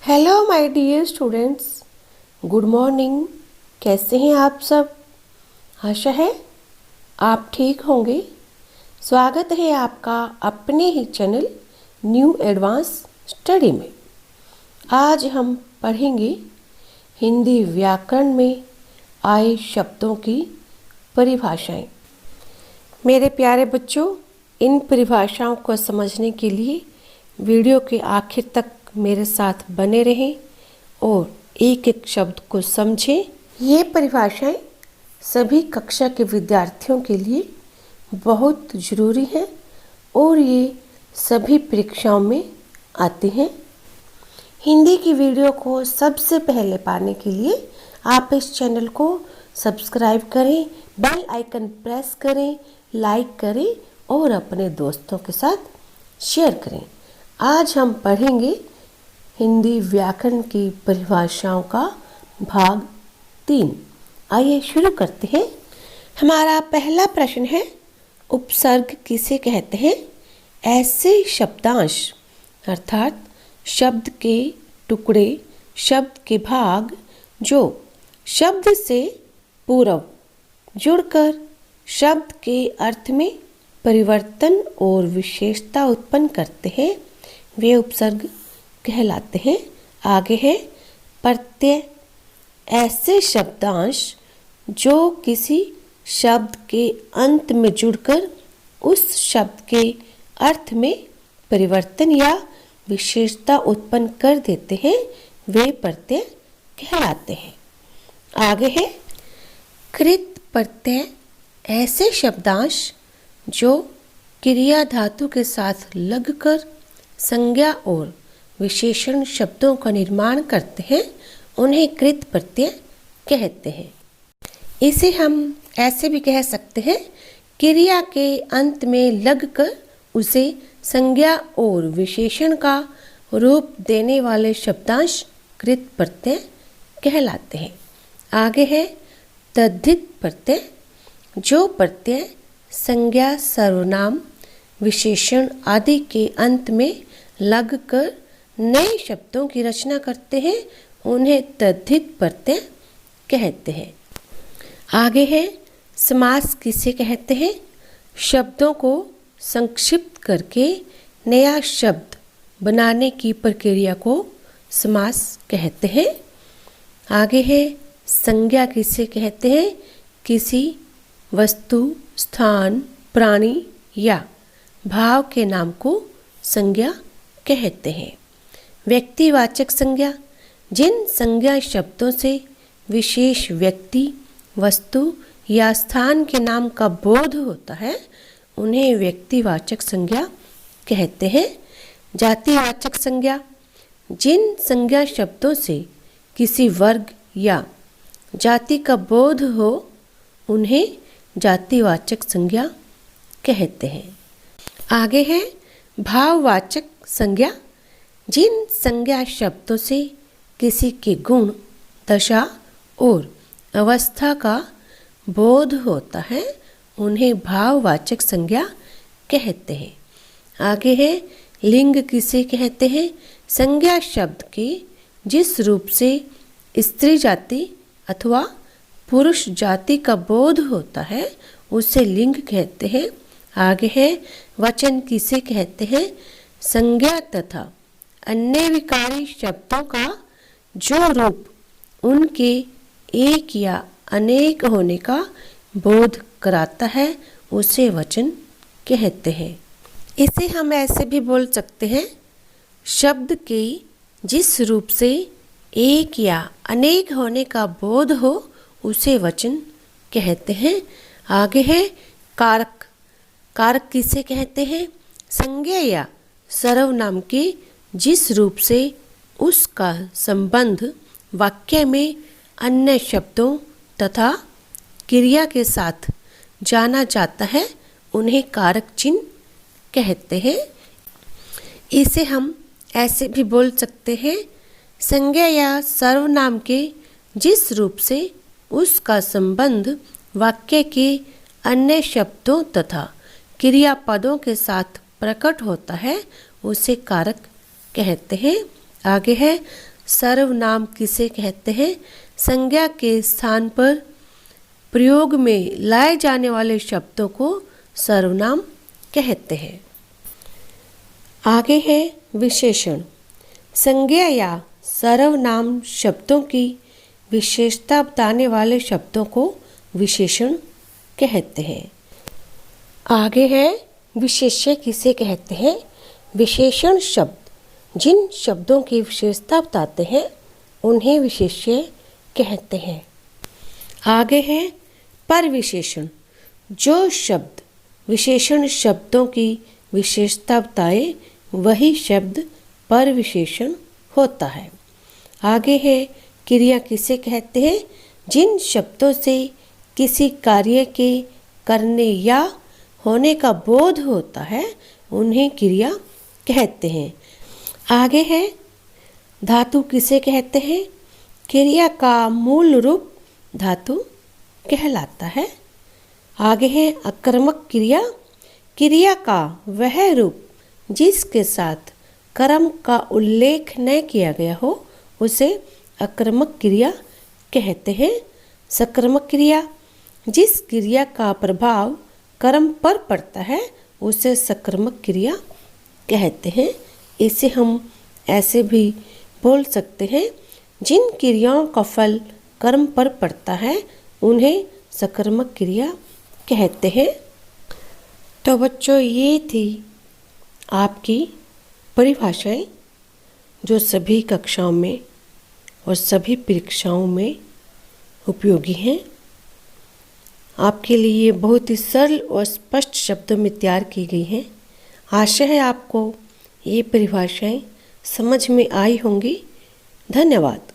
Hello my dear students, good morning. कैसे हैं आप सब? आशा है आप ठीक होंगे। स्वागत है आपका अपने ही चैनल न्यू एडवांस स्टडी में। आज हम पढ़ेंगे हिंदी व्याकरण में आए शब्दों की परिभाषाएं। मेरे प्यारे बच्चों, इन परिभाषाओं को समझने के लिए वीडियो के आखिर तक मेरे साथ बने रहें और एक एक शब्द को समझें। ये परिभाषाएं सभी कक्षा के विद्यार्थियों के लिए बहुत ज़रूरी हैं और ये सभी परीक्षाओं में आती हैं। हिंदी की वीडियो को सबसे पहले पाने के लिए आप इस चैनल को सब्सक्राइब करें, बेल आइकन प्रेस करें, लाइक करें और अपने दोस्तों के साथ शेयर करें। आज हम पढ़ेंगे हिंदी व्याकरण की परिभाषाओं का भाग 3। आइए शुरू करते हैं। हमारा पहला प्रश्न है, उपसर्ग किसे कहते हैं? ऐसे शब्दांश अर्थात शब्द के टुकड़े, शब्द के भाग जो शब्द से पूर्व जुड़कर शब्द के अर्थ में परिवर्तन और विशेषता उत्पन्न करते हैं, वे उपसर्ग कहलाते हैं। आगे है प्रत्यय। ऐसे शब्दांश जो किसी शब्द के अंत में जुड़कर उस शब्द के अर्थ में परिवर्तन या विशेषता उत्पन्न कर देते हैं, वे प्रत्यय कहलाते हैं। आगे है कृत प्रत्यय। ऐसे शब्दांश जो क्रिया धातु के साथ लगकर संज्ञा और विशेषण शब्दों का निर्माण करते हैं, उन्हें कृत प्रत्यय कहते हैं। इसे हम ऐसे भी कह सकते हैं, क्रिया के अंत में लगकर उसे संज्ञा और विशेषण का रूप देने वाले शब्दांश कृत प्रत्यय कहलाते हैं। आगे है तद्धित प्रत्यय। जो प्रत्यय संज्ञा, सर्वनाम, विशेषण आदि के अंत में लगकर नए शब्दों की रचना करते हैं, उन्हें तद्धित प्रत्यय कहते हैं। आगे है समास किसे कहते हैं? शब्दों को संक्षिप्त करके नया शब्द बनाने की प्रक्रिया को समास कहते हैं। आगे है संज्ञा किसे कहते हैं? किसी वस्तु, स्थान, प्राणी या भाव के नाम को संज्ञा कहते हैं। व्यक्तिवाचक संज्ञा। जिन संज्ञा शब्दों से विशेष व्यक्ति, वस्तु या स्थान के नाम का बोध होता है, उन्हें व्यक्तिवाचक संज्ञा कहते हैं। जातिवाचक संज्ञा। जिन संज्ञा शब्दों से किसी वर्ग या जाति का बोध हो, उन्हें जातिवाचक संज्ञा कहते हैं। आगे है भाववाचक संज्ञा। जिन संज्ञा शब्दों से किसी के गुण, दशा और अवस्था का बोध होता है, उन्हें भाववाचक संज्ञा कहते हैं। आगे है लिंग किसे कहते हैं? संज्ञा शब्द के जिस रूप से स्त्री जाति अथवा पुरुष जाति का बोध होता है, उसे लिंग कहते हैं। आगे है वचन किसे कहते हैं? संज्ञा तथा अन्य विकारी शब्दों का जो रूप उनके एक या अनेक होने का बोध कराता है, उसे वचन कहते हैं। इसे हम ऐसे भी बोल सकते हैं, शब्द के जिस रूप से एक या अनेक होने का बोध हो, उसे वचन कहते हैं। आगे है कारक। कारक किसे कहते हैं? संज्ञा या सर्वनाम के जिस रूप से उसका संबंध वाक्य में अन्य शब्दों तथा क्रिया के साथ जाना जाता है, उन्हें कारक चिन्ह कहते हैं। इसे हम ऐसे भी बोल सकते हैं, संज्ञा या सर्वनाम के जिस रूप से उसका संबंध वाक्य के अन्य शब्दों तथा क्रियापदों के साथ प्रकट होता है, उसे कारक कहते हैं। आगे है सर्वनाम किसे कहते हैं? संज्ञा के स्थान पर प्रयोग में लाए जाने वाले शब्दों को सर्वनाम कहते हैं। आगे है विशेषण। संज्ञा या सर्वनाम शब्दों की विशेषता बताने वाले शब्दों को विशेषण कहते हैं। आगे है विशेष्य किसे कहते हैं? विशेषण शब्द जिन शब्दों की विशेषता बताते हैं उन्हें विशेष्य कहते हैं। आगे है परविशेषण। जो शब्द विशेषण शब्दों की विशेषता बताए वही शब्द परविशेषण होता है। आगे है क्रिया किसे कहते हैं? जिन शब्दों से किसी कार्य के करने या होने का बोध होता है उन्हें क्रिया कहते हैं। आगे है धातु किसे कहते हैं? क्रिया का मूल रूप धातु कहलाता है। आगे है अकर्मक क्रिया। क्रिया का वह रूप जिसके साथ कर्म का उल्लेख न किया गया हो उसे अकर्मक क्रिया कहते हैं। सकर्मक क्रिया। जिस क्रिया का प्रभाव कर्म पर पड़ता है उसे सकर्मक क्रिया कहते हैं। इसे हम ऐसे भी बोल सकते हैं, जिन क्रियाओं का फल कर्म पर पड़ता है उन्हें सकर्मक क्रिया कहते हैं। तो बच्चों, ये थी आपकी परिभाषाएं जो सभी कक्षाओं में और सभी परीक्षाओं में उपयोगी हैं। आपके लिए बहुत ही सरल और स्पष्ट शब्दों में तैयार की गई हैं। आशा है आपको ये परिभाषाएं समझ में आई होंगी। धन्यवाद।